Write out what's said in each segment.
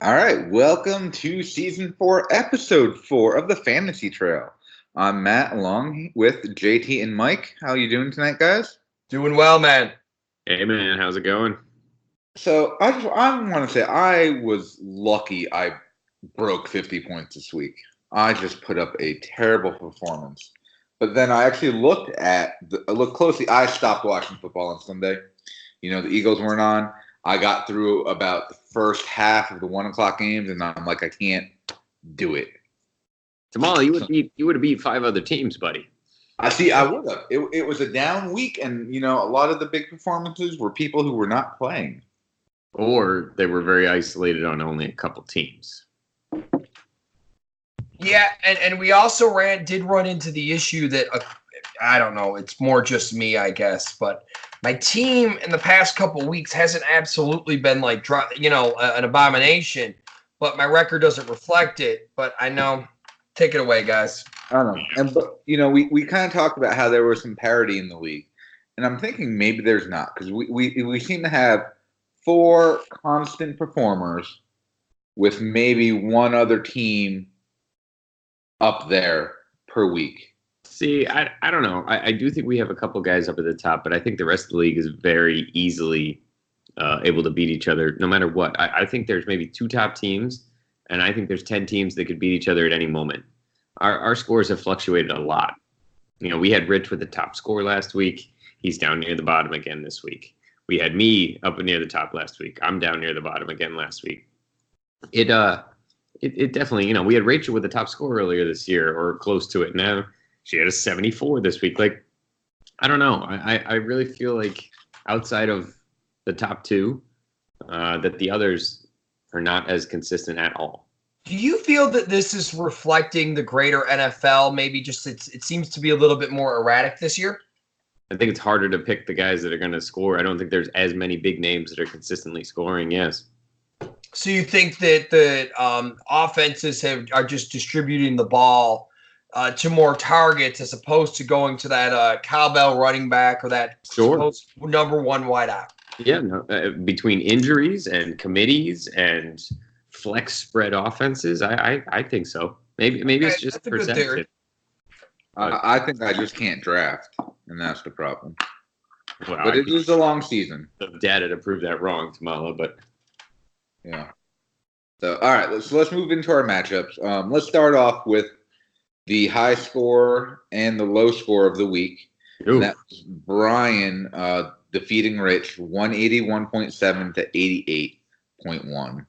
All right, welcome to season 4, episode 4 of the Fantasy Trail. I'm Matt, along with JT and Mike. How are you doing tonight, guys? Doing well, man. Hey man, how's it going? So I want to say I was lucky. I broke 50 points this week. I just put up a terrible performance. But then I actually looked closely. I stopped watching football on Sunday. The Eagles weren't on. I got through about the first half of the 1 o'clock games, and I'm like, I can't do it. Tamala, you would have beat 5 other teams, buddy. I would have. It was a down week, and a lot of the big performances were people who were not playing. Or they were very isolated on only a couple teams. Yeah, and we also did run into the issue that I don't know. It's more just me, I guess, but my team in the past couple of weeks hasn't absolutely been like an abomination, but my record doesn't reflect it. But I know. Take it away, guys. I don't know. But we kind of talked about how there was some parity in the league, and I'm thinking maybe there's not, because we seem to have 4 constant performers with maybe one other team up there per week. See, I don't know. I do think we have a couple guys up at the top, but I think the rest of the league is very easily able to beat each other no matter what. I think there's maybe 2 top teams, and I think there's 10 teams that could beat each other at any moment. Our scores have fluctuated a lot. We had Rich with the top score last week. He's down near the bottom again this week. We had me up near the top last week. I'm down near the bottom again last week. It definitely, we had Rachel with the top score earlier this year, or close to it. Now she had a 74 this week. Like, I don't know. I really feel like outside of the top 2, that the others are not as consistent at all. Do you feel that this is reflecting the greater NFL? Maybe just it seems to be a little bit more erratic this year? I think it's harder to pick the guys that are going to score. I don't think there's as many big names that are consistently scoring, yes. So you think that the offenses are just distributing the ball to more targets as opposed to going to that cowbell running back or that number 1 wideout? Yeah, no, between injuries and committees and flex spread offenses, I think so. Maybe it's just perception. I think I just can't draft, and that's the problem. Well, but it is a long season. The data to prove that wrong, Tamala, but yeah. So all right, let's move into our matchups. Let's start off with the high score and the low score of the week. That's Brian defeating Rich 181.7 to 88.1.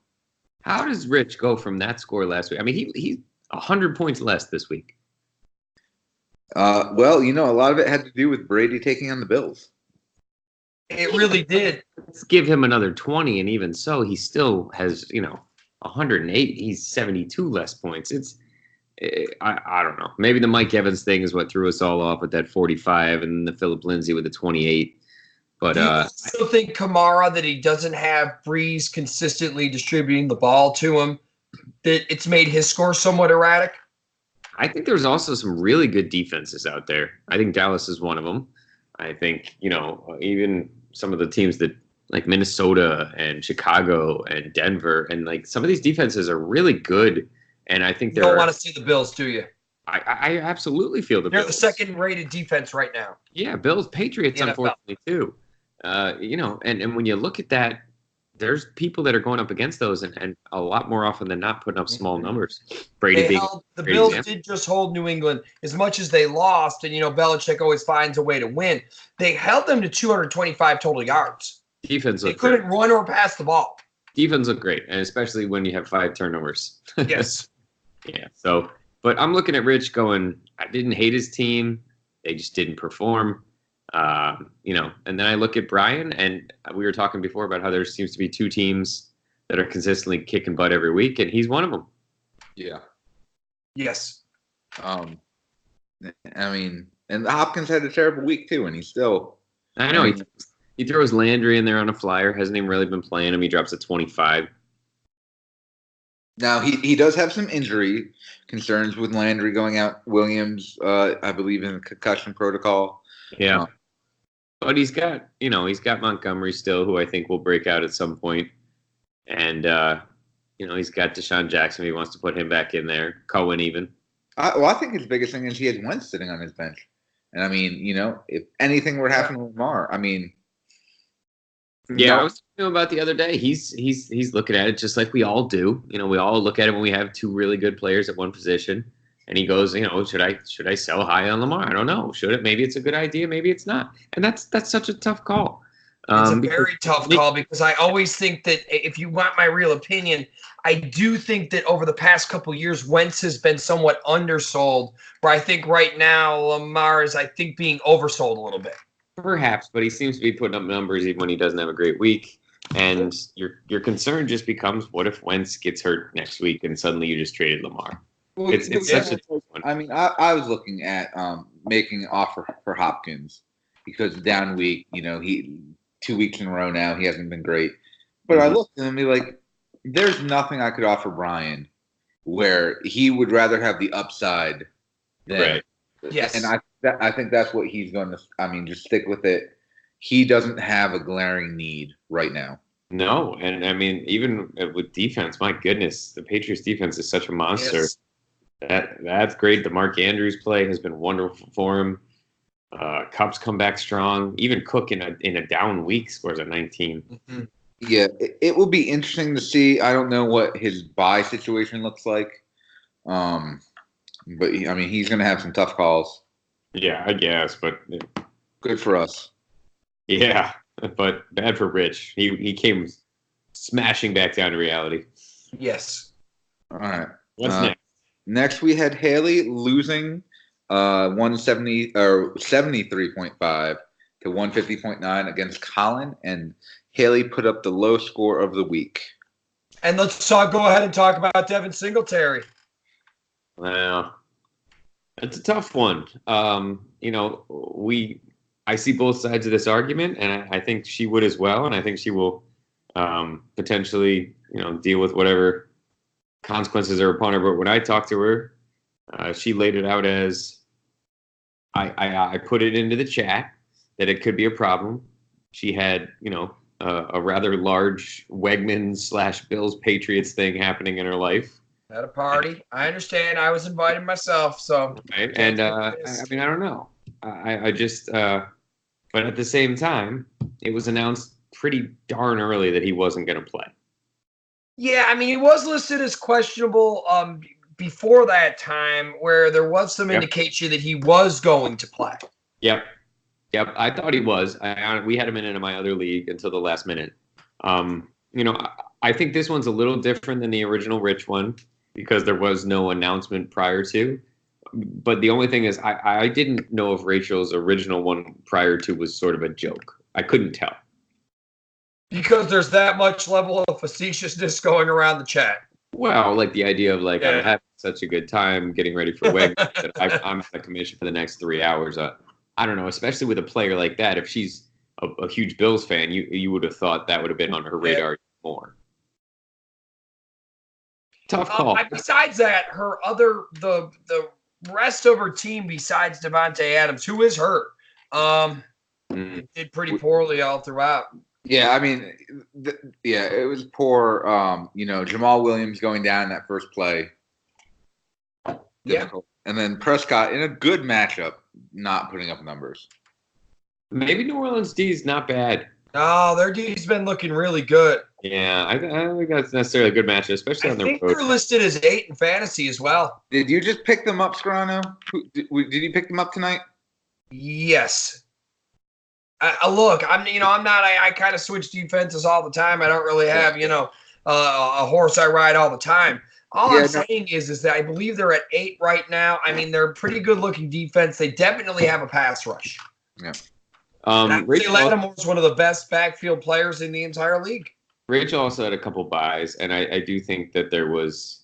How does Rich go from that score last week? I mean, he's 100 points less this week. Well, a lot of it had to do with Brady taking on the Bills. It really did. Let's give him another 20, and even so, he still has, 108. He's 72 less points. I don't know. Maybe the Mike Evans thing is what threw us all off with that 45, and the Philip Lindsay with the 28. But do you still think Kamara, that he doesn't have Breeze consistently distributing the ball to him, that it's made his score somewhat erratic? I think there's also some really good defenses out there. I think Dallas is one of them. I think, even some of the teams that like Minnesota and Chicago and Denver, and like some of these defenses are really good. And I think you don't want to see the Bills, do you? I absolutely feel the They're Bills. The second-rated defense right now. Yeah, Bills, Patriots, unfortunately, too. And when you look at that, there's people that are going up against those, and a lot more often than not putting up small numbers. The Bills did just hold New England as much as they lost, and Belichick always finds a way to win. They held them to 225 total yards. Defense they couldn't run or pass the ball. Defense looked great, and especially when you have 5 turnovers. Yes. Yeah. So, but I'm looking at Rich going, I didn't hate his team. They just didn't perform. And then I look at Brian, and we were talking before about how there seems to be 2 teams that are consistently kicking butt every week, and he's one of them. Yeah. Yes. I mean, and Hopkins had a terrible week too, and he's still. I know he throws Landry in there on a flyer. Hasn't even really been playing him. He drops a 25. Now he does have some injury concerns with Landry going out. Williams, I believe, in the concussion protocol. Yeah. But he's got Montgomery still, who I think will break out at some point. And He's got Deshaun Jackson. He wants to put him back in there. Cohen even. I think his biggest thing is he has Wentz sitting on his bench. And I mean, if anything were to happen to Lamar, I mean, yeah, I was talking about the other day. He's looking at it just like we all do. We all look at it when we have two really good players at one position, and he goes, should I sell high on Lamar? I don't know. Should it? Maybe it's a good idea. Maybe it's not. And that's such a tough call. It's a very tough call because I always think that if you want my real opinion, I do think that over the past couple of years, Wentz has been somewhat undersold. Where I think right now Lamar is, being oversold a little bit. Perhaps, but he seems to be putting up numbers even when he doesn't have a great week. And your concern just becomes, what if Wentz gets hurt next week and suddenly you just traded Lamar? Well, it's such a tough one. I mean, I was looking at making an offer for Hopkins because down week, he 2 weeks in a row now he hasn't been great. But I looked at him and be like, there's nothing I could offer Brian where he would rather have the upside than right. Yes. And I think that's what he's going to. I mean, just stick with it. He doesn't have a glaring need right now. No, and I mean, even with defense, my goodness, the Patriots defense is such a monster. Yes. That's great. The Mark Andrews play has been wonderful for him. Cubs come back strong. Even Cook in a down week scores a 19. Mm-hmm. Yeah, it will be interesting to see. I don't know what his bye situation looks like. But I mean, he's going to have some tough calls. Yeah, I guess, but good for us. Yeah, but bad for Rich. He came smashing back down to reality. Yes. All right. What's next? Next, we had Haley losing 170 or 73.5 to 150.9 against Colin, and Haley put up the low score of the week. And let's go ahead and talk about Devin Singletary. Well, it's a tough one. I see both sides of this argument, and I think she would as well, and I think she will potentially, deal with whatever consequences are upon her. But when I talked to her, she laid it out as I put it into the chat that it could be a problem. She had, a rather large Wegmans/Bills Patriots thing happening in her life. At a party. I understand. I was invited myself, so. Right. And I mean, I don't know. I just, but at the same time, it was announced pretty darn early that he wasn't going to play. Yeah, I mean, he was listed as questionable before that time, where there was some indication that he was going to play. Yep. I thought he was. We had him in my other league until the last minute. I think this one's a little different than the original Rich one because there was no announcement prior to. But the only thing is, I didn't know if Rachel's original one prior to was sort of a joke. I couldn't tell. Because there's that much level of facetiousness going around the chat. Well, like the idea of I'm having such a good time getting ready for Weg that I'm out of commission for the next 3 hours. I don't know, especially with a player like that. If she's a huge Bills fan, you would have thought that would have been on her radar more. Tough call. Besides that, the rest of her team, besides Devontae Adams, who is hurt, did pretty poorly all throughout. Yeah, I mean, it was poor. Jamal Williams going down in that first play. Difficult. And then Prescott in a good matchup, not putting up numbers. Maybe New Orleans D is not bad. Oh, their D's been looking really good. Yeah, I don't think that's necessarily a good matchup, especially on their road. I think they're listed as 8 in fantasy as well. Did you just pick them up, Scarano? Did you pick them up tonight? Yes. Look, I kind of switch defenses all the time. I don't really have, a horse I ride all the time. All I'm saying is that I believe they're at 8 right now. I mean, they're a pretty good-looking defense. They definitely have a pass rush. Yeah. Lattimore is one of the best backfield players in the entire league. Rachel also had a couple buys, and I do think that there was,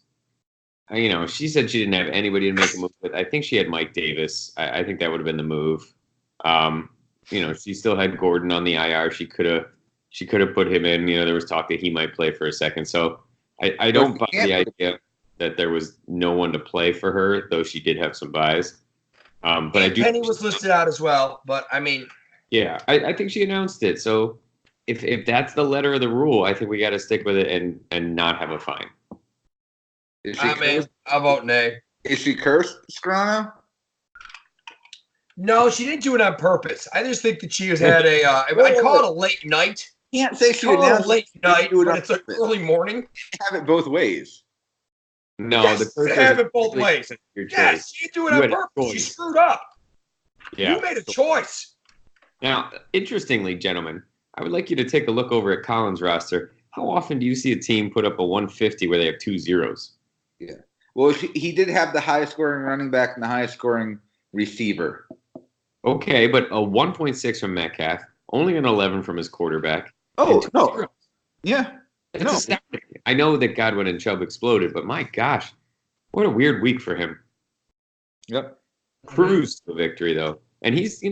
she said she didn't have anybody to make a move with. I think she had Mike Davis. I think that would have been the move. She still had Gordon on the IR. She could have put him in. There was talk that he might play for a second. So I don't buy the idea that there was no one to play for her, though she did have some buys. But I do. Penny was listed out as well, but I mean. Yeah, I think she announced it. So if that's the letter of the rule, I think we got to stick with it and not have a fine. Is she Man, how about nay? Is she cursed, Scrano? No, she didn't do it on purpose. I just think that she has had a. I call it a late night. Can't say she Call it a announced late night, do it but on it's an purpose. early morning. Have it both ways. No, Yes, have it both ways. Your choice. Yes, she didn't do it You on had a purpose. She choice. screwed up. Yeah. You made a choice. Now, interestingly, gentlemen, I would like you to take a look over at Collins' roster. How often do you see a team put up a 150 where they have 2 zeros? Yeah. Well, he did have the highest scoring running back and the highest scoring receiver. Okay, but a 1.6 from Metcalf, only an 11 from his quarterback. Oh, and 2 no. zeros. Yeah. It's No. astounding. I know that Godwin and Chubb exploded, but my gosh, what a weird week for him. Yep. Cruise to victory, though. And he's,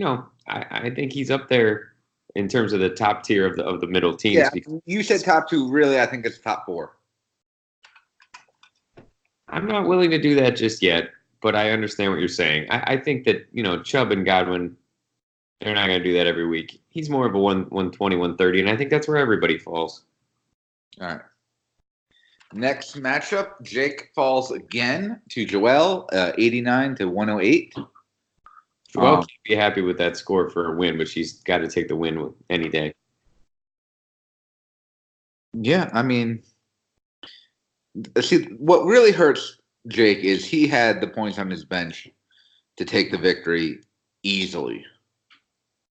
I think he's up there in terms of the top tier of the middle teams. Yeah, because you said top 2. Really, I think it's top 4. I'm not willing to do that just yet, but I understand what you're saying. I think that, Chubb and Godwin, they're not going to do that every week. He's more of a 120, 130, and I think that's where everybody falls. All right. Next matchup, Jake falls again to Joel, 89 to 108. Joel can't be happy with that score for a win, but she's got to take the win any day. Yeah, I mean, see, what really hurts Jake is he had the points on his bench to take the victory easily.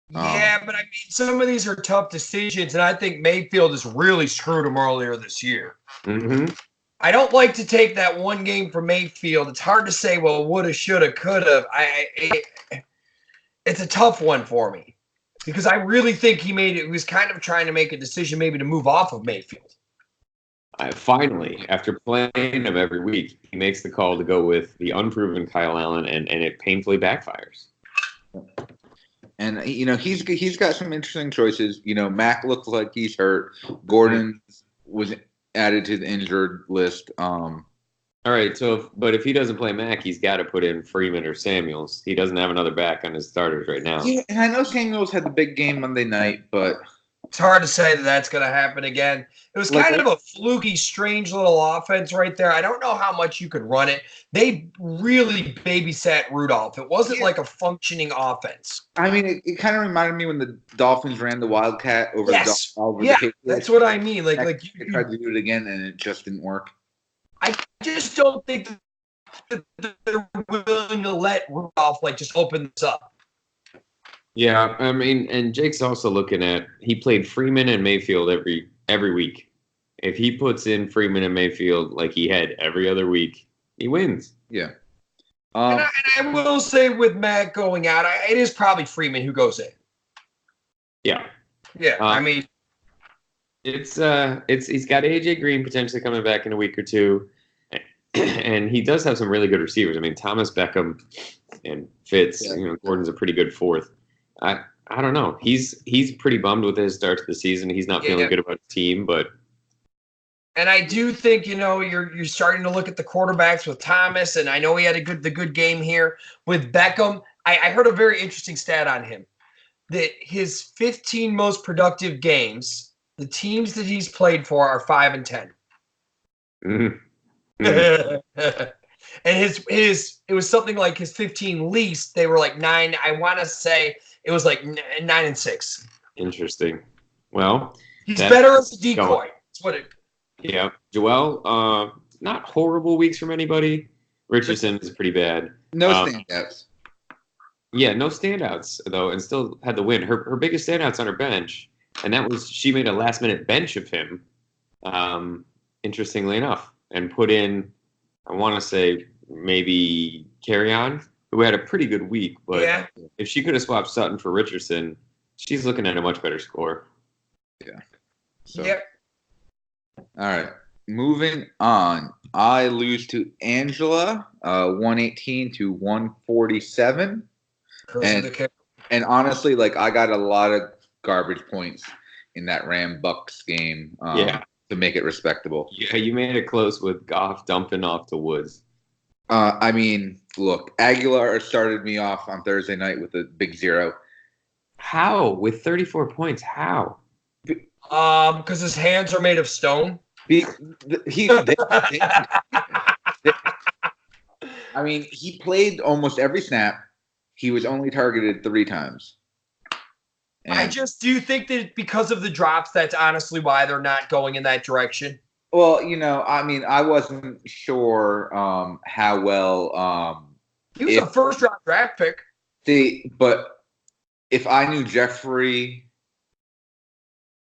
Yeah, but I mean, some of these are tough decisions, and I think Mayfield has really screwed him earlier this year. Mm-hmm. I don't like to take that one game from Mayfield. It's hard to say, well, woulda, shoulda, coulda. It's a tough one for me because I really think he was kind of trying to make a decision maybe to move off of Mayfield. Finally, after playing him every week, he makes the call to go with the unproven Kyle Allen, and it painfully backfires. And he's got some interesting choices. Mac looks like he's hurt. Gordon was added to the injured list. All right, but if he doesn't play Mac, he's got to put in Freeman or Samuels. He doesn't have another back on his starters right now. Yeah, and I know Samuels had the big game Monday night, but it's hard to say that that's going to happen again. It was kind of a fluky, strange little offense right there. I don't know how much you could run it. They really babysat Rudolph. It wasn't like a functioning offense. I mean, it kind of reminded me when the Dolphins ran the Wildcat over the Patriots. That's what I mean. Like you tried to do it again, and it just didn't work. I just don't think that they're willing to let Rudolph just open this up. Yeah, I mean, and Jake's also looking at he played Freeman and Mayfield every week. If he puts in Freeman and Mayfield like he had every other week, he wins. Yeah. And I will say with Mac going out, it is probably Freeman who goes in. Yeah. Yeah. I mean, it's he's got AJ Green potentially coming back in a week or two, and he does have some really good receivers. I mean, Thomas Beckham and Fitz. Yeah. Gordon's a pretty good fourth. I don't know. He's pretty bummed with his start to the season. He's not feeling good about his team, but. And I do think you're starting to look at the quarterbacks with Thomas, and I know he had the good game here with Beckham. I heard a very interesting stat on him that his 15 most productive games, the teams that he's played for are 5 and 10. Mm-hmm. And it was something like his 15 least. They were like 9. I want to say it was like 9 and 6. Interesting. Well, he's better as a decoy. That's what it. Yeah, Joel. Not horrible weeks from anybody. Richardson is pretty bad. No standouts. Yeah, no standouts though, and still had the win. Her biggest standouts on her bench, and that was she made a last minute bench of him. Interestingly enough, and put in, I want to say maybe Carry-On, who had a pretty good week, but if she could have swapped Sutton for Richardson, she's looking at a much better score. Yeah. So. Yep. All right. Moving on. I lose to Angela, 118 to 147. And honestly, I got a lot of garbage points in that Ram-Bucks game to make it respectable. Yeah, you made it close with Goff dumping off the Woods. I mean, look, Aguilar started me off on Thursday night with a big 0. How? With 34 points, how? Because his hands are made of stone. I mean, he played almost every snap. He was only targeted 3 times. I just do think that because of the drops, that's honestly why they're not going in that direction. Well, I mean, I wasn't sure how well. He was a first-round draft pick. But if I knew Jeffrey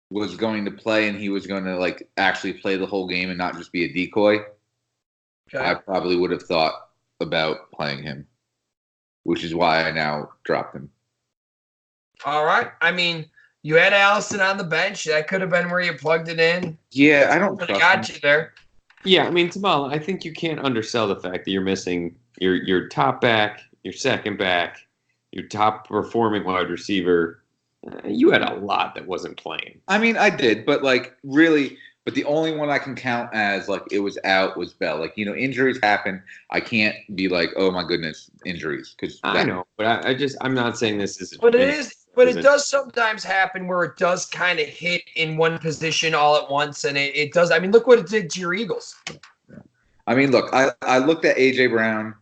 was going to play and he was going to actually play the whole game and not just be a decoy, I probably would have thought about playing him, which is why I now dropped him. All right. I mean, you had Allison on the bench. That could have been where you plugged it in. Yeah, I don't really got you there. Yeah, I mean, Tamal, I think you can't undersell the fact that you're missing your top back, your second back, your top performing wide receiver. You had a lot that wasn't playing. I mean, I did, but really, but the only one I can count as it was out was Bell. Injuries happen. I can't be like, oh my goodness, injuries. Because I know, but I'm not saying this is. But it is. But it does sometimes happen where it does kind of hit in one position all at once, and it does. I mean, look what it did to your Eagles. I mean, look, I looked at A.J. Brown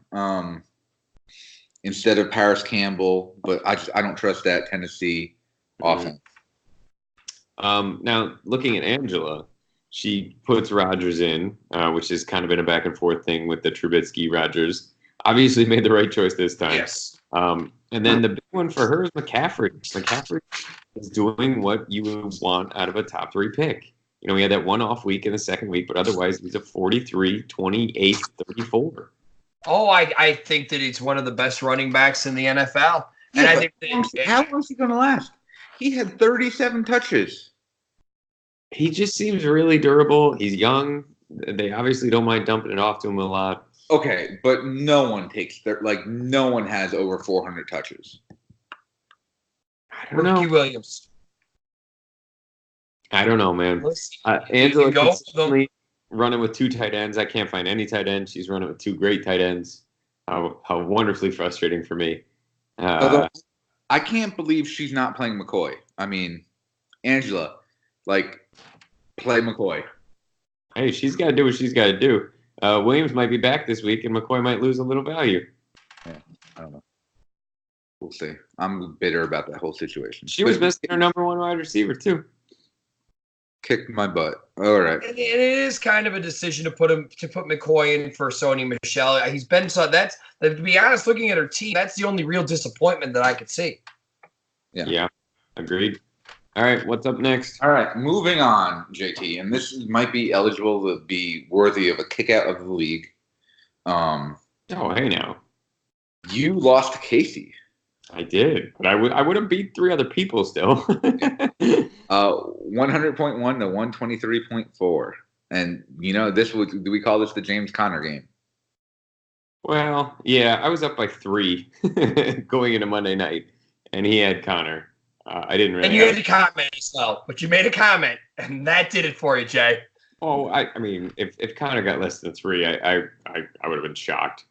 instead of Paris Campbell, but I don't trust that Tennessee offense. Now, looking at Angela, she puts Rodgers in, which has kind of been a back and forth thing with the Trubisky-Rodgers. Obviously made the right choice this time. Yes. And then the big one for her is McCaffrey. McCaffrey is doing what you would want out of a top 3 pick. We had that one off week in the second week, but otherwise he's a 43, 28, 34. Oh, I think that he's one of the best running backs in the NFL. Yeah, and I think how long is he going to last? He had 37 touches. He just seems really durable. He's young. They obviously don't mind dumping it off to him a lot. Okay, but no one no one has over 400 touches. I don't know. Ricky Williams. I don't know, man. Angela consistently running with 2 tight ends. I can't find any tight ends. She's running with 2 great tight ends. How wonderfully frustrating for me. Although, I can't believe she's not playing McCoy. I mean, Angela, play McCoy. Hey, she's got to do what she's got to do. Williams might be back this week, and McCoy might lose a little value. Yeah, I don't know. We'll see. I'm bitter about that whole situation. She was missing her number 1 wide receiver, too. Kicked my butt. All right. And it is kind of a decision to put McCoy in for Sony Michel. He's been to be honest, looking at her team, that's the only real disappointment that I could see. Yeah. Agreed. All right, what's up next? All right, moving on, JT, and this might be eligible to be worthy of a kick out of the league. Hey now. You lost to Casey. I did, but I would have beat 3 other people still. 100.1 to 123.4. And do we call this the James Conner game? Well, yeah, I was up by 3 going into Monday night, and he had Conner. I didn't really. And you had to comment as well, but you made a comment, and that did it for you, Jay. Oh, I mean, if Conner got less than 3, I would have been shocked.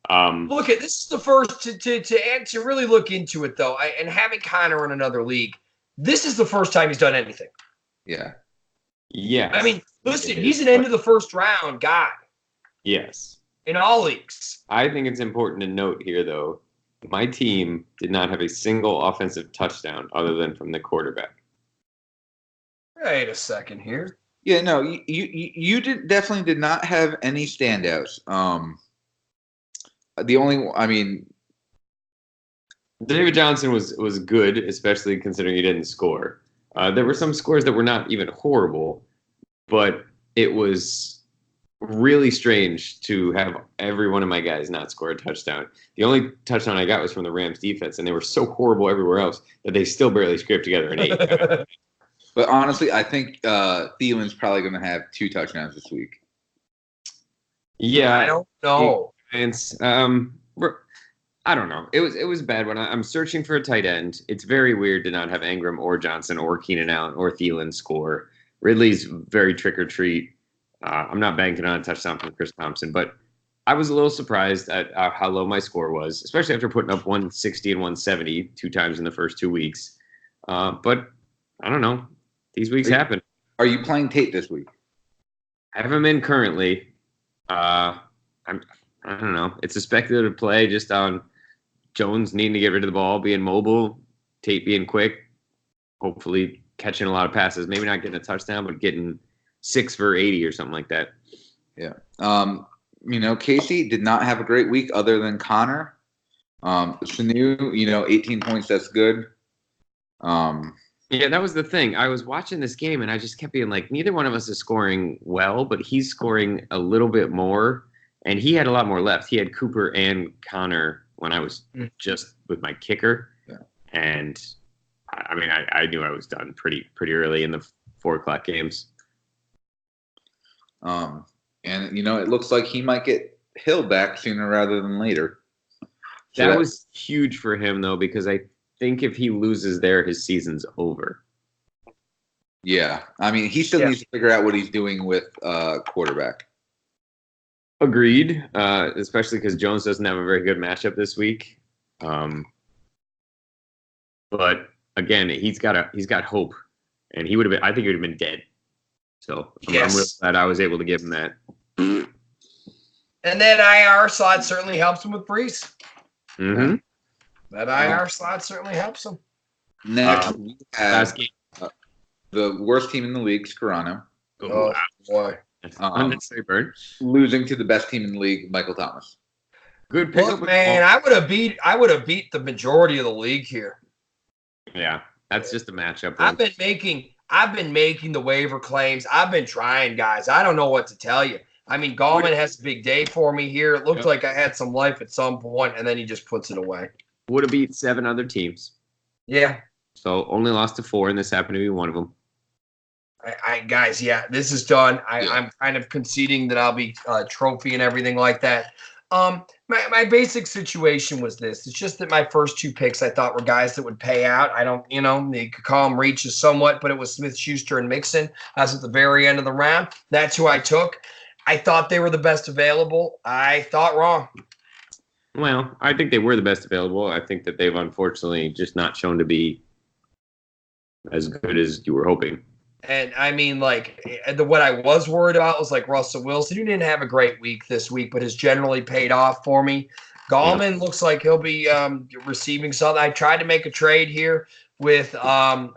Look, this is the first to really look into it though, and having Conner in another league, this is the first time he's done anything. Yeah. Yes. I mean, listen, he's an end of the first round guy. Yes. In all leagues. I think it's important to note here, though, my team did not have a single offensive touchdown other than from the quarterback. Wait a second here. Yeah, no, you definitely did not have any standouts. David Johnson was good, especially considering he didn't score. There were some scores that were not even horrible, but it was really strange to have every one of my guys not score a touchdown. The only touchdown I got was from the Rams defense, and they were so horrible everywhere else that they still barely scraped together an 8. But honestly, I think Thielen's probably going to have 2 touchdowns this week. Yeah, I don't know. I don't know. It was a bad one. I'm searching for a tight end. It's very weird to not have Ingram or Johnson or Keenan Allen or Thielen score. Ridley's very trick or treat. I'm not banking on a touchdown from Chris Thompson, but I was a little surprised at how low my score was, especially after putting up 160 and 170 2 times in the first 2 weeks. But I don't know. These weeks happen. Are you playing Tate this week? I have him in currently. I I don't know. It's a speculative play just on Jones needing to get rid of the ball, being mobile, Tate being quick, hopefully catching a lot of passes. Maybe not getting a touchdown, but getting 6 for 80 or something like that. Yeah. Casey did not have a great week other than Connor. Sanu, 18 points. That's good. Yeah, that was the thing. I was watching this game and I just kept being like, neither one of us is scoring well, but he's scoring a little bit more. And he had a lot more left. He had Cooper and Connor when I was just with my kicker. Yeah. And I mean, I knew I was done pretty early in the 4 o'clock games. And it looks like he might get Hill back sooner rather than later. So that was huge for him though, because I think if he loses there, his season's over. Yeah. I mean, he still needs to figure out what he's doing with quarterback. Agreed, especially because Jones doesn't have a very good matchup this week. But again, he's got hope, and he would have been. I think he would have been dead. So I'm really glad I was able to give him that. And that IR slot certainly helps him with Brees. Mm-hmm. That IR slot certainly helps him. Next, we have the worst team in the league, Scarano. Oh boy. Unnecessary burn. Losing to the best team in the league, Michael Thomas. Good pick. Look, man, I would have beat the majority of the league here. Yeah, that's just a matchup. I've been making the waiver claims. I've been trying, guys. I don't know what to tell you. I mean, Gallman has a big day for me here. It looked like I had some life at some point, and then he just puts it away. Would have beat 7 other teams. Yeah. So only lost to 4, and this happened to be one of them. Guys, this is done. I'm kind of conceding that I'll be trophy and everything like that. My basic situation was this. It's just that my first 2 picks I thought were guys that would pay out. I don't, you could call them reaches somewhat, but it was Smith, Schuster, and Mixon. I was at the very end of the round. That's who I took. I thought they were the best available. I thought wrong. Well, I think they were the best available. I think that they've unfortunately just not shown to be as good as you were hoping. And I mean, what I was worried about was Russell Wilson, who didn't have a great week this week, but has generally paid off for me. Gallman looks like he'll be receiving something. I tried to make a trade here with Colin,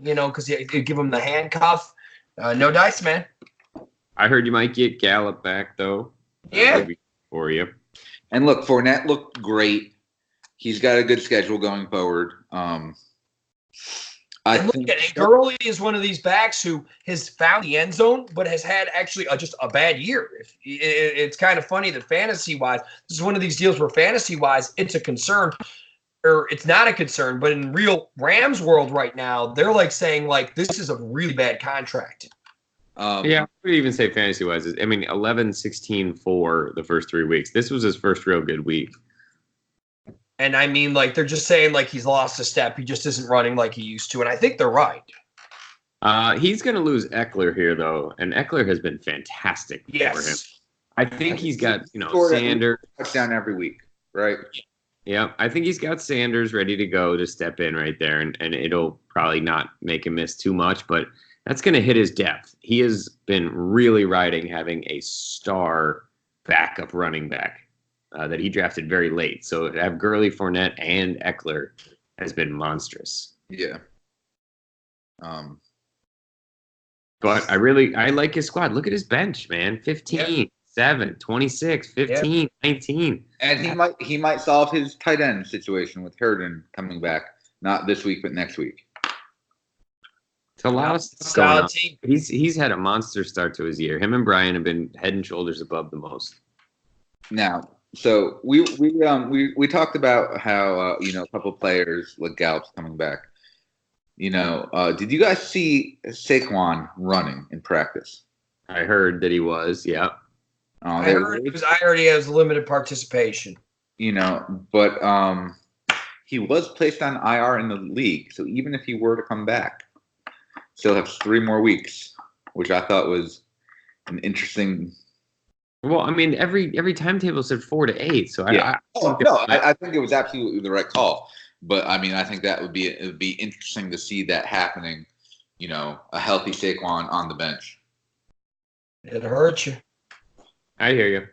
because you give him the handcuff. No dice, man. I heard you might get Gallup back though. Yeah. For you. And look, Fournette looked great. He's got a good schedule going forward. I think Gurley is one of these backs who has found the end zone, but has had actually just a bad year. It's kind of funny that fantasy-wise, this is one of these deals where fantasy-wise, it's a concern, or it's not a concern, but in real Rams world right now, they're saying this is a really bad contract. Yeah, I would even say fantasy-wise. I mean, 11-16 for the first 3 weeks. This was his first real good week. And I mean, they're just saying he's lost a step. He just isn't running like he used to. And I think they're right. He's going to lose Eckler here, though. And Eckler has been fantastic for him. I think he's got, Sanders. Touchdown every week, right? Yeah, I think he's got Sanders ready to go to step in right there. And it'll probably not make him miss too much. But that's going to hit his depth. He has been really riding having a star backup running back. That he drafted very late. So to have Gurley, Fournette, and Eckler has been monstrous. Yeah. But I like his squad. Look at his bench, man. 15, 7, 26, 15, 19. And he might solve his tight end situation with Herndon coming back, not this week, but next week. It's a lot of stuff going on. He's had a monster start to his year. Him and Brian have been head and shoulders above the most. Now, so we talked about how a couple of players like Gallup's coming back. Did you guys see Saquon running in practice? I heard that he was. Yeah. I heard he has limited participation. But he was placed on IR in the league, so even if he were to come back, still have 3 more weeks, which I thought was an interesting. Well, I mean, every timetable said 4 to 8, so yeah. I think it was absolutely the right call. But I mean, I think it would be interesting to see that happening. A healthy Saquon on the bench. It hurts you. I hear you.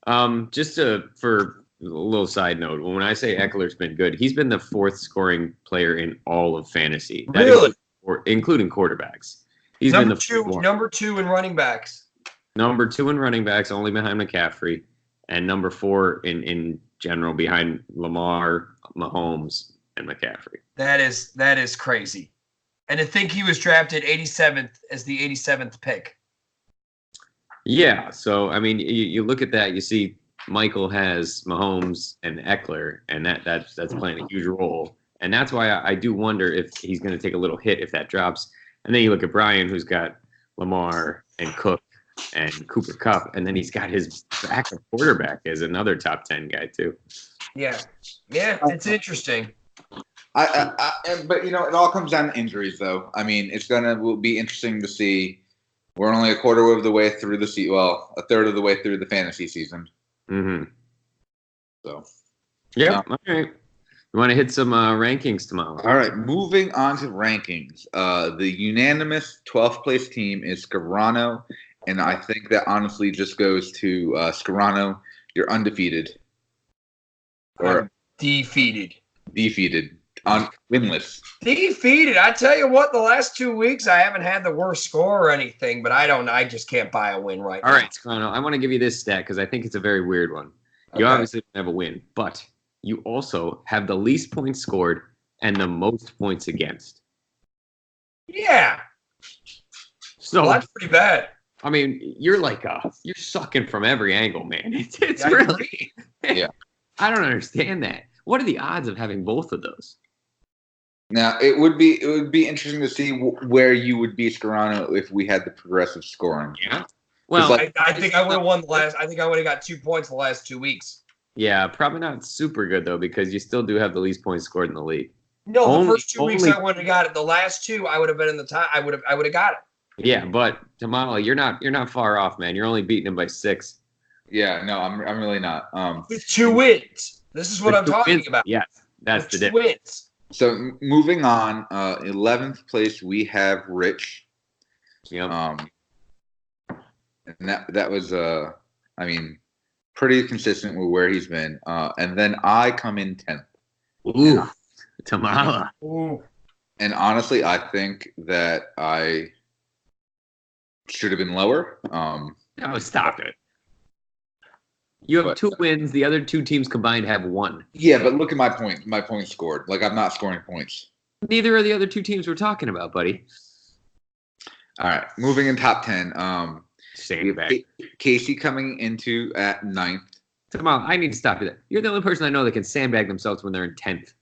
For a little side note, when I say Eckler's been good, he's been the fourth scoring player in all of fantasy. That Really? including quarterbacks. He's been Number the two, fourth. number two in running backs. Number 2 in running backs, only behind McCaffrey, and number 4 in general behind Lamar, Mahomes, and McCaffrey. That is crazy. And to think he was drafted 87th as the 87th pick. Yeah, so I mean, you look at that, you see Michael has Mahomes and Eckler, and that's playing a huge role, and that's why I do wonder if he's going to take a little hit if that drops. And then you look at Brian, who's got Lamar and Cook and Cooper Kupp, and then he's got his backup quarterback as another top 10 guy too. Yeah, it's interesting. But it all comes down to injuries, though. I mean, will be interesting to see. We're only a quarter of the way through the season. Well, a third of the way through the fantasy season. Mm-hmm. So, yeah. All right. You want to hit some rankings tomorrow? All right. Moving on to rankings. The unanimous 12th place team is Scarano, and I think that honestly just goes to Scarano. You're undefeated, or defeated. Winless. Defeated. I tell you what, the last 2 weeks I haven't had the worst score or anything, but I just can't buy a win right now. All right, Scarano, I want to give you this stat because I think it's a very weird one. You obviously don't have a win, but you also have the least points scored and the most points against. Yeah. So that's pretty bad. I mean, you're you're sucking from every angle, man. It's Yeah, really Yeah. I don't understand that. What are the odds of having both of those? Now it would be interesting to see where you would be, Scarano, if we had the progressive scoring. Yeah. Well, I think I would have won the last. I think I would have got 2 points the last 2 weeks. Yeah, probably not super good though because you still do have the least points scored in the league. No, the first 2 weeks I wouldn't have got it. The last 2 I would have been in the top. I would have got it. Yeah, but Tamala, you're not far off, man. You're only beating him by 6. Yeah, no, I'm really not. With 2 wins. This is what I'm talking about. Yes, that's the difference. 2 wins. So moving on, 11th place we have Rich. Yep. And that was pretty consistent with where he's been. And then I come in 10th. Ooh, Tamala. Ooh. And honestly, I think that I should have been lower. No, stop it. You have 2 wins. The other 2 teams combined have 1. Yeah, but look at my points scored. Like, I'm not scoring points. Neither are the other 2 teams we're talking about, buddy. All right, moving in top 10. Sandbag. Casey coming into at 9th. Tamala, I need to stop you there. You're the only person I know that can sandbag themselves when they're in 10th.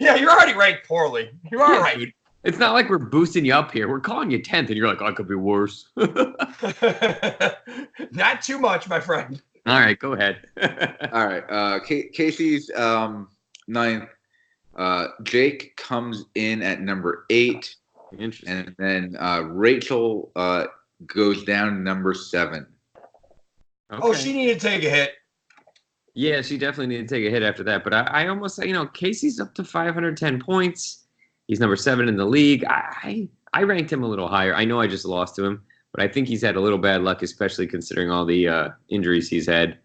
Yeah, you're already ranked poorly. You're all right. Dude. It's not like we're boosting you up here. We're calling you 10th, and you're like, I could be worse. Not too much, my friend. All right, go ahead. All right. Casey's 9th. Jake comes in at number 8. Interesting. And then Rachel goes down to number 7. Okay. Oh, she needed to take a hit. Yeah, she definitely needed to take a hit after that. But I almost, Casey's up to 510 points. He's number 7 in the league. I ranked him a little higher. I know I just lost to him, but I think he's had a little bad luck, especially considering all the injuries he's had.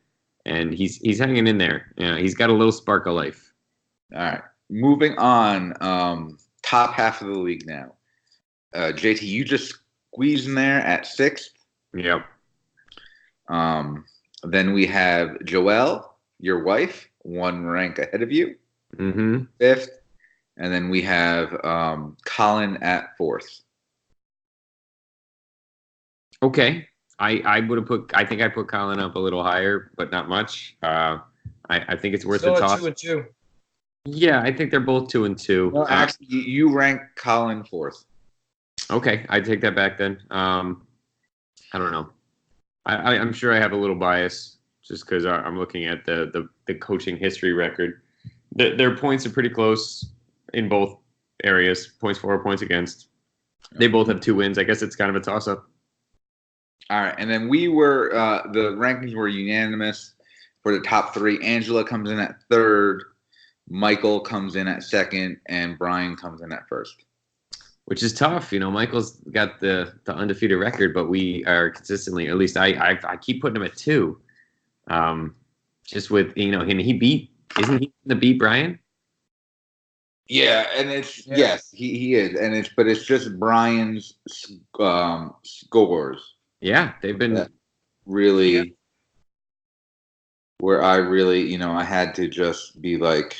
And he's hanging in there. Yeah, he's got a little spark of life. All right. Moving on. Top half of the league now. JT, you just squeezed in there at 6th. Yep. Then we have Joelle, your wife, 1 rank ahead of you. Mm-hmm. 5th. And then we have Colin at 4th. Okay. I would have put. I think I put Colin up a little higher, but not much. I think it's worth a toss. 2 and 2. Yeah, I think they're both 2 and 2. Well, actually, you rank Colin 4th. Okay, I take that back then. I don't know. I'm sure I have a little bias just because I'm looking at the coaching history record. Their points are pretty close in both areas. Points for, points against. They both have 2 wins. I guess it's kind of a toss-up. All right, and then we were the rankings were unanimous for the top 3. Angela comes in at 3rd, Michael comes in at 2nd, and Brian comes in at 1st. which is tough. Michael's got the undefeated record, but we are consistently, or at least I keep putting him at 2. Just with and isn't he the beat Brian? Yeah, and it's yes, he is, and it's just Brian's scores. Yeah, they've been really where I really I had to just be like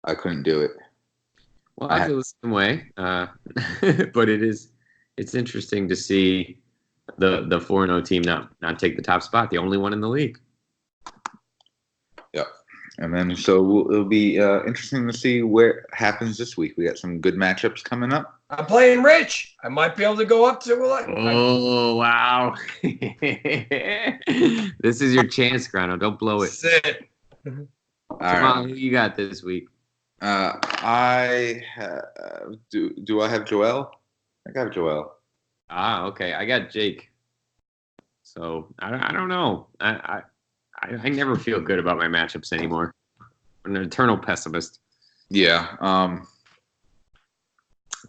I couldn't do it. Well, I feel the same way, but it's interesting to see the 4-0 team not take the top spot, the only one in the league. Yep. And then it'll be interesting to see what happens this week. We got some good matchups coming up. I'm playing Rich. I might be able to go up to. Oh wow! This is your chance, Grano. Don't blow it. Sit. All right. Who you got this week? I have, do I have Joel? I got Joel. Okay. I got Jake. So I don't know. I never feel good about my matchups anymore. I'm an eternal pessimist. Yeah.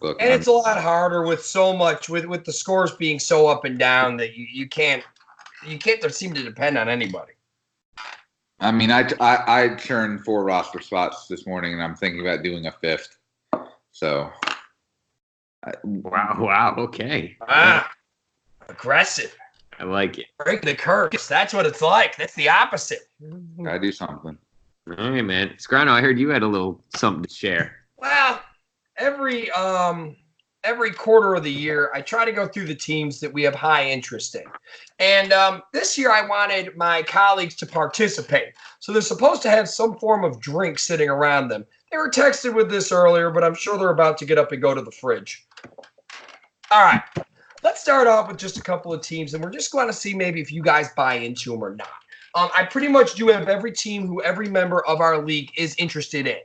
Look, and it's a lot harder with so much with the scores being so up and down that you can't seem to depend on anybody. I mean, I turned 4 roster spots this morning, and I'm thinking about doing a 5th. So. Wow. Okay. Aggressive. I like it. Break the curse. That's what it's like. That's the opposite. Gotta do something. All right, man. Scrino, I heard you had a little something to share. Well, every quarter of the year, I try to go through the teams that we have high interest in. And this year, I wanted my colleagues to participate. So they're supposed to have some form of drink sitting around them. They were texted with this earlier, but I'm sure they're about to get up and go to the fridge. All right. Let's start off with just a couple of teams, and we're just going to see maybe if you guys buy into them or not. I pretty much do have every team who every member of our league is interested in.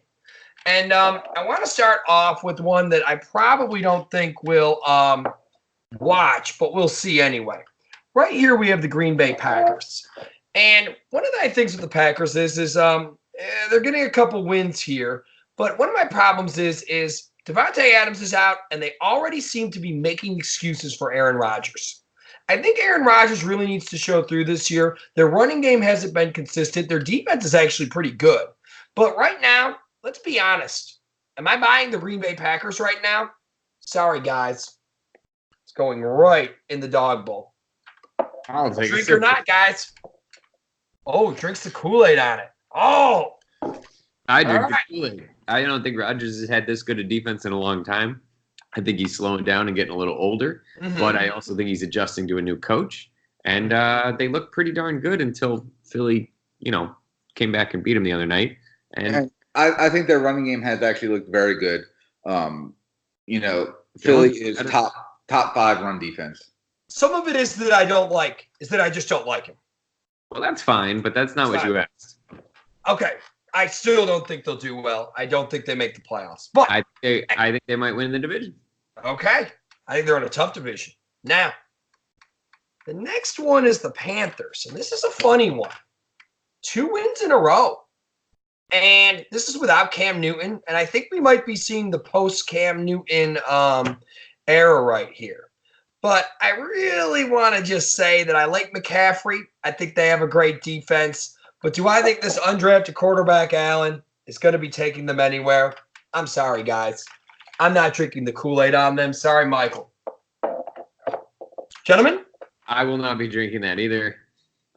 And I want to start off with one that I probably don't think will watch, but we'll see anyway. Right here we have the Green Bay Packers. And one of the things with the Packers is they're getting a couple wins here. But one of my problems is Devontae Adams is out, and they already seem to be making excuses for Aaron Rodgers. I think Aaron Rodgers really needs to show through this year. Their running game hasn't been consistent. Their defense is actually pretty good. But right now, let's be honest. Am I buying the Green Bay Packers right now? Sorry, guys. It's going right in the dog bowl. I'll take Drink or not, guys. Oh, drinks the Kool Aid on it. Oh. I drink the Kool Aid. I don't think Rodgers has had this good a defense in a long time. I think he's slowing down and getting a little older, but I also think he's adjusting to a new coach. And they look pretty darn good until Philly, came back and beat him the other night. And I think their running game has actually looked very good. Philly is top 5 run defense. Some of it is that I don't like, is that I just don't like him. Well, that's fine, but that's not what you asked. Okay. I still don't think they'll do well. I don't think they make the playoffs. But I think they might win the division. Okay. I think they're in a tough division. Now, the next one is the Panthers, and this is a funny one. 2 wins in a row. And this is without Cam Newton, and I think we might be seeing the post-Cam Newton era right here. But I really want to just say that I like McCaffrey. I think they have a great defense. But do I think this undrafted quarterback, Allen, is going to be taking them anywhere? I'm sorry, guys. I'm not drinking the Kool Aid on them. Sorry, Michael. Gentlemen? I will not be drinking that either.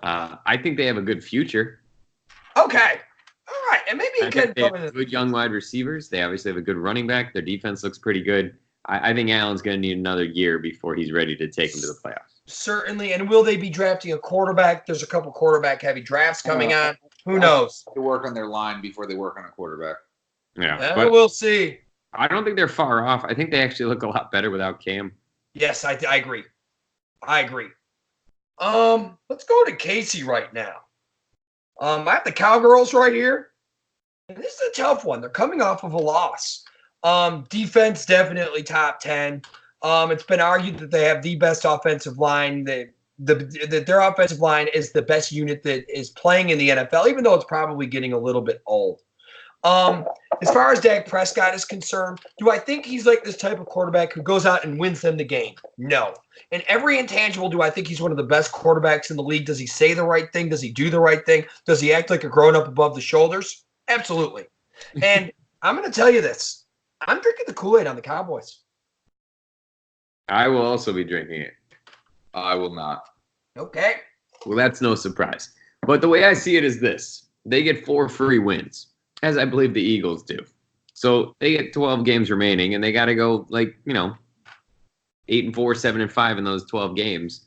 I think they have a good future. Okay. All right. And maybe you can come in. Good young wide receivers. They obviously have a good running back. Their defense looks pretty good. I think Allen's going to need another year before he's ready to take him to the playoffs. Certainly. And will they be drafting a quarterback? There's a couple quarterback-heavy drafts coming on. Who knows? They work on their line before they work on a quarterback. Yeah. But we'll see. I don't think they're far off. I think they actually look a lot better without Cam. Yes, I agree. I agree. Let's go to Casey right now. I have the Cowgirls right here. And this is a tough one. They're coming off of a loss. Defense definitely top 10. It's been argued that they have the best offensive line. That their offensive line is the best unit that is playing in the NFL, even though it's probably getting a little bit old. As far as Dak Prescott is concerned, do I think he's like this type of quarterback who goes out and wins them the game? No. In every intangible, do I think he's one of the best quarterbacks in the league? Does he say the right thing? Does he do the right thing? Does he act like a grown-up above the shoulders? Absolutely. And I'm going to tell you this. I'm drinking the Kool Aid on the Cowboys. I will also be drinking it. I will not. Okay. Well, that's no surprise. But the way I see it is this. They get 4 free wins, as I believe the Eagles do. So they get 12 games remaining, and they got to go, 8-4, 7-5 in those 12 games.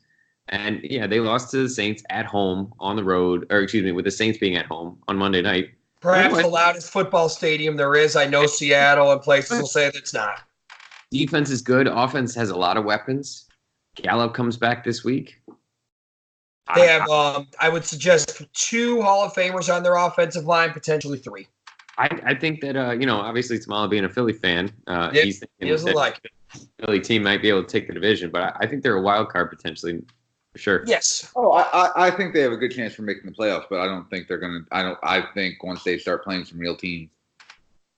And, yeah, they lost to the Saints at home on the road, with the Saints being at home on Monday night. Perhaps the loudest football stadium there is. I know Seattle and places will say that it's not. Defense is good. Offense has a lot of weapons. Gallup comes back this week. They have, I would suggest 2 Hall of Famers on their offensive line, potentially 3. I think that, obviously Tamala being a Philly fan, he's thinking he doesn't like it. Philly team might be able to take the division, but I think they're a wild card potentially, for sure. Yes. Oh, I think they have a good chance for making the playoffs, but I don't think they're going to. I think once they start playing some real teams,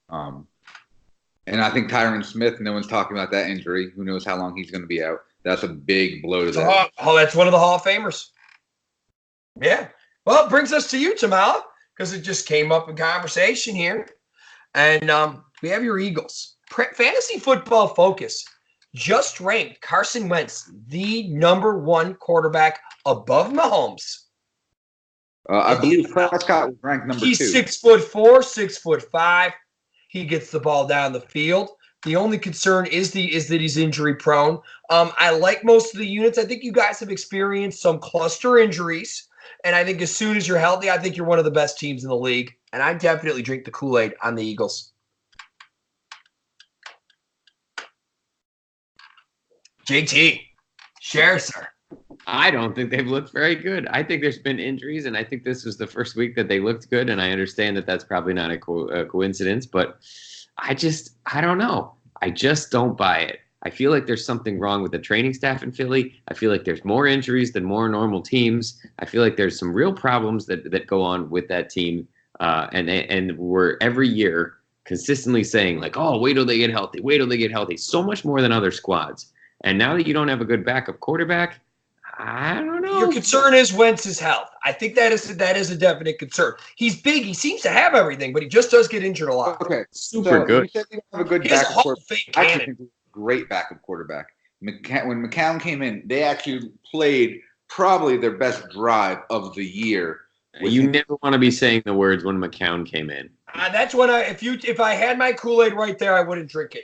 and I think Tyron Smith. No one's talking about that injury. Who knows how long he's going to be out? That's a big blow to them. Oh, that's one of the Hall of Famers. Yeah. Well, it brings us to you, Tamala, because it just came up in conversation here. And we have your Eagles. Fantasy Football Focus just ranked Carson Wentz the number 1 quarterback above Mahomes. I believe Prescott was ranked number 2. He's 6'4", 6'5". He gets the ball down the field. The only concern is that he's injury prone. I like most of the units. I think you guys have experienced some cluster injuries. And I think as soon as you're healthy, I think you're one of the best teams in the league. And I definitely drink the Kool Aid on the Eagles. JT, share, sir. I don't think they've looked very good. I think there's been injuries, and I think this was the first week that they looked good. And I understand that that's probably not a coincidence, but I don't know. I just don't buy it. I feel like there's something wrong with the training staff in Philly. I feel like there's more injuries than more normal teams. I feel like there's some real problems that go on with that team. And we're every year consistently saying like, oh, wait till they get healthy. Wait till they get healthy. So much more than other squads. And now that you don't have a good backup quarterback, I don't know. Your concern is Wentz's health. I think that is a definite concern. He's big. He seems to have everything, but he just does get injured a lot. Okay, super good. You said you have a good backup quarterback. I actually think he's a great backup quarterback. When McCown came in, they actually played probably their best drive of the year. You never want to be saying the words when McCown came in. That's when if I had my Kool-Aid right there, I wouldn't drink it.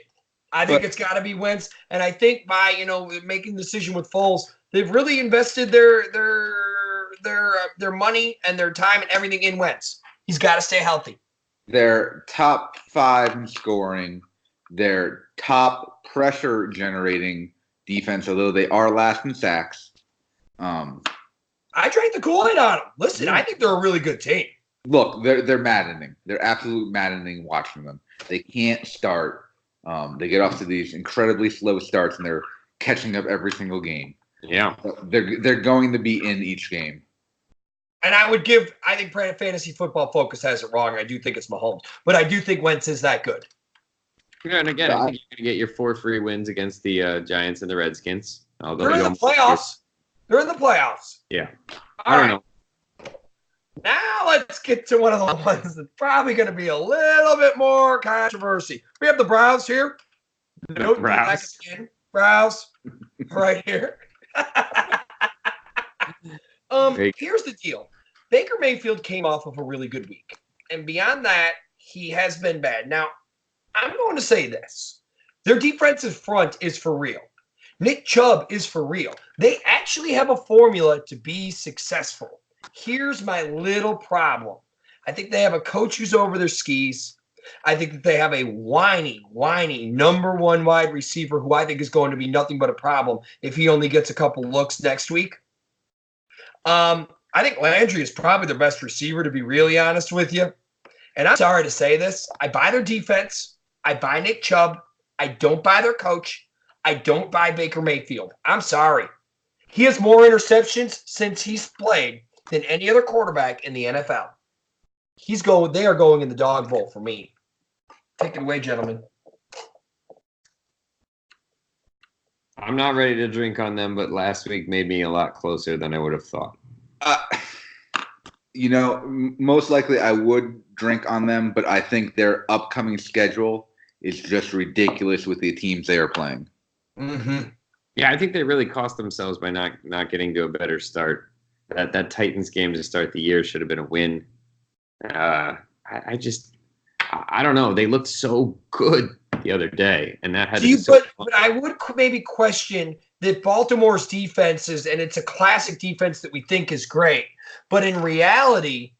I think it's got to be Wentz, and I think by making the decision with Foles, they've really invested their money and their time and everything in Wentz. He's got to stay healthy. They're top 5 in scoring. They're top pressure generating defense, although they are last in sacks. I drank the Kool-Aid on them. Listen, I think they're a really good team. Look, they're maddening. They're absolutely maddening watching them. They can't start. They get off to these incredibly slow starts, and they're catching up every single game. Yeah, they're going to be in each game. And I think Fantasy Football Focus has it wrong. I do think it's Mahomes, but I do think Wentz is that good. Yeah, and again, I think you're going to get your 4 free wins against the Giants and the Redskins. They're in the playoffs. They're in the playoffs. Yeah. I don't know. Now let's get to one of the ones that's probably going to be a little bit more controversy. We have the Browns here. Browns. Browns right here. Here's the deal. Baker Mayfield came off of a really good week. And beyond that, he has been bad. Now, I'm going to say this. Their defensive front is for real. Nick Chubb is for real. They actually have a formula to be successful. Here's my little problem. I think they have a coach who's over their skis. I think that they have a whiny number 1 wide receiver who I think is going to be nothing but a problem if he only gets a couple looks next week. I think Landry is probably their best receiver, to be really honest with you. And I'm sorry to say this. I buy their defense. I buy Nick Chubb. I don't buy their coach. I don't buy Baker Mayfield. I'm sorry. He has more interceptions since he's played than any other quarterback in the NFL. They are going in the dog bowl for me. Take it away, gentlemen. I'm not ready to drink on them, but last week made me a lot closer than I would have thought. Most likely I would drink on them, but I think their upcoming schedule is just ridiculous with the teams they are playing. Mm-hmm. Yeah, I think they really cost themselves by not getting to a better start. That Titans game to start the year should have been a win. I don't know. They looked so good the other day, and that had to be so fun. But I would maybe question that Baltimore's defense is, and it's a classic defense that we think is great, but in reality,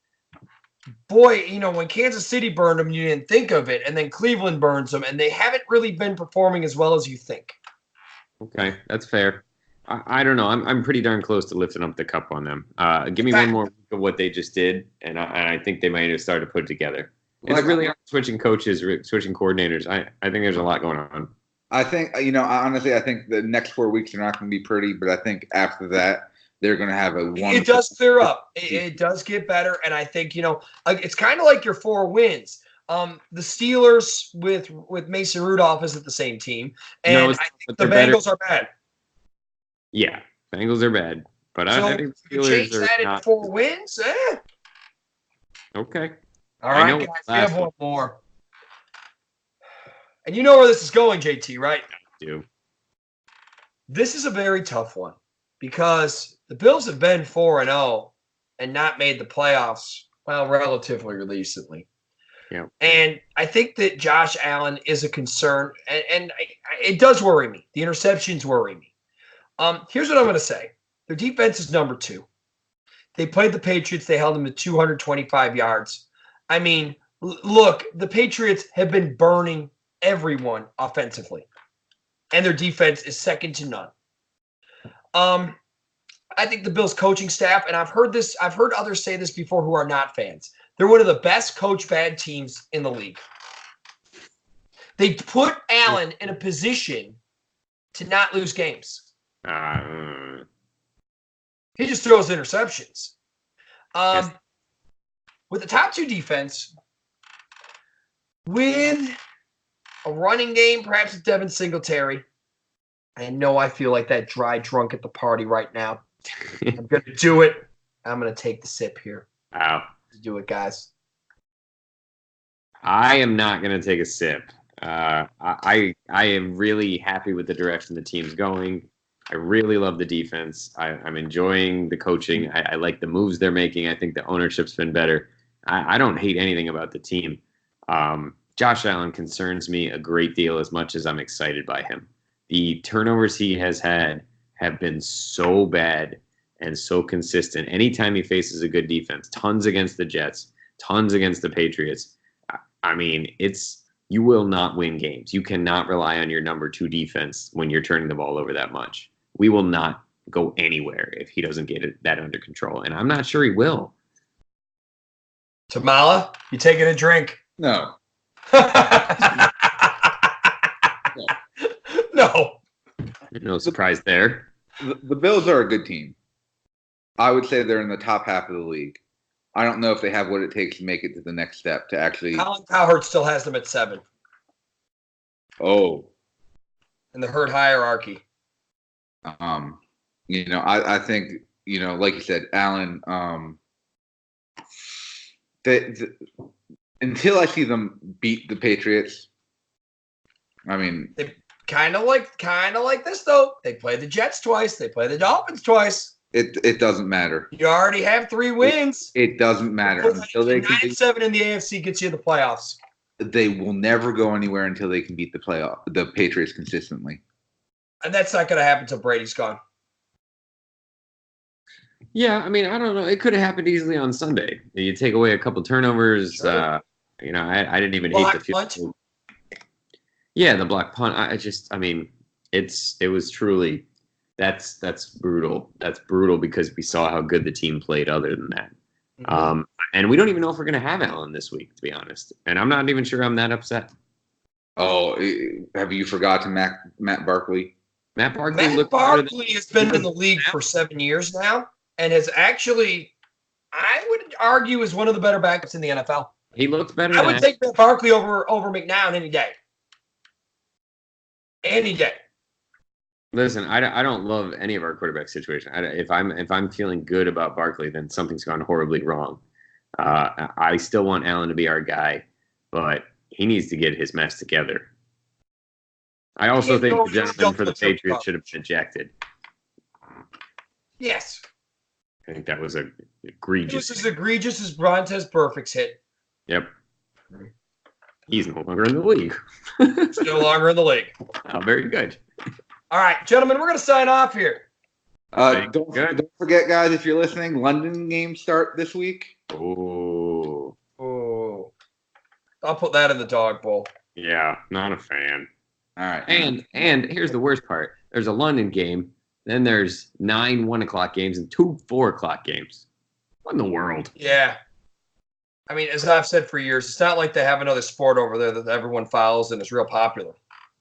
boy, when Kansas City burned them, you didn't think of it, and then Cleveland burns them, and they haven't really been performing as well as you think. Okay, that's fair. I don't know. I'm pretty darn close to lifting up the cup on them. Give me one more week of what they just did, and I think they might have started to put it together. It's really hard switching coaches, switching coordinators. I think there's a lot going on. I think, honestly, I think the next 4 weeks are not going to be pretty, but I think after that, they're going to have a wonderful. It does clear up. It does get better, and I think, it's kind of like your 4 wins. The Steelers with Mason Rudolph isn't the same team, and I think the Bengals are bad. Yeah, Bengals are bad, but I think the Steelers change that into 4 wins. Okay. All right, guys, we have one more. And you know where this is going, JT, right? I do. This is a very tough one because the Bills have been 4-0 and not made the playoffs, relatively recently. Yeah. And I think that Josh Allen is a concern, and it does worry me. The interceptions worry me. Here's what I'm going to say. Their defense is number 2. They played the Patriots. They held them to 225 yards. I mean, look, the Patriots have been burning everyone offensively, and their defense is second to none. I think the Bills coaching staff, and I've heard others say this before who are not fans, they're one of the best coach bad teams in the league. They put Allen in a position to not lose games. He just throws interceptions. Yes. With the top 2 defense, with a running game, perhaps with Devin Singletary, I know I feel like that dry drunk at the party right now. I'm going to do it. I'm going to take the sip here. Wow. Let's do it, guys. I am not going to take a sip. I am really happy with the direction the team's going. I really love the defense. I'm enjoying the coaching. I like the moves they're making. I think the ownership's been better. I don't hate anything about the team. Josh Allen concerns me a great deal as much as I'm excited by him. The turnovers he has had have been so bad and so consistent. Anytime he faces a good defense, tons against the Jets, tons against the Patriots. I mean, you will not win games. You cannot rely on your number 2 defense when you're turning the ball over that much. We will not go anywhere if he doesn't get that under control, and I'm not sure he will. Tamala, you taking a drink? No. No. No surprise there. The Bills are a good team. I would say they're in the top half of the league. I don't know if they have what it takes to make it to the next step to actually. Colin Cowherd still has them at 7. Oh. In the herd hierarchy. I think, like you said, Allen, until I see them beat the Patriots, I mean, they kind of like this though. They play the Jets twice. They play the Dolphins twice. It doesn't matter. You already have 3 wins. It doesn't matter until they can 9-7 in the AFC gets you the playoffs. They will never go anywhere until they can beat the Patriots consistently. And that's not going to happen until Brady's gone. Yeah, I mean, I don't know. It could have happened easily on Sunday. You take away a couple turnovers. Sure. I didn't even hate the field goal. Yeah, the block punt. It was truly that's brutal. That's brutal because we saw how good the team played. Other than that, and we don't even know if we're going to have Allen this week, to be honest. And I'm not even sure I'm that upset. Oh, have you forgotten Matt Barkley? Matt Barkley has been in the league for 7 years now and has actually I would argue is one of the better backups in the NFL. He looks better. I would take Barkley over McNown any day. Any day. Listen, I don't love any of our quarterback situation. If I'm feeling good about Barkley, then something's gone horribly wrong. I still want Allen to be our guy, but he needs to get his mess together. I also think the gentleman for the Patriots should have been ejected. Yes. I think that was egregious. It was as egregious as Brontez Perfect's hit. Yep. He's no longer in the league. Still no longer in the league. Oh, very good. All right, gentlemen, we're going to sign off here. Don't forget, guys, if you're listening, London games start this week. Oh. I'll put that in the dog bowl. Yeah, not a fan. All right. And here's the worst part. There's a London game. Then there's 9 1:00 games and 2 4:00 games. What in the world? Yeah. I mean, as I've said for years, it's not like they have another sport over there that everyone follows and is real popular.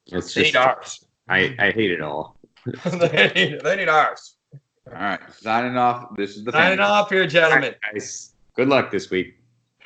It's They need ours. I hate it all. they need ours. All right. Signing off. This is the Signing off here, gentlemen. All right, guys. Good luck this week.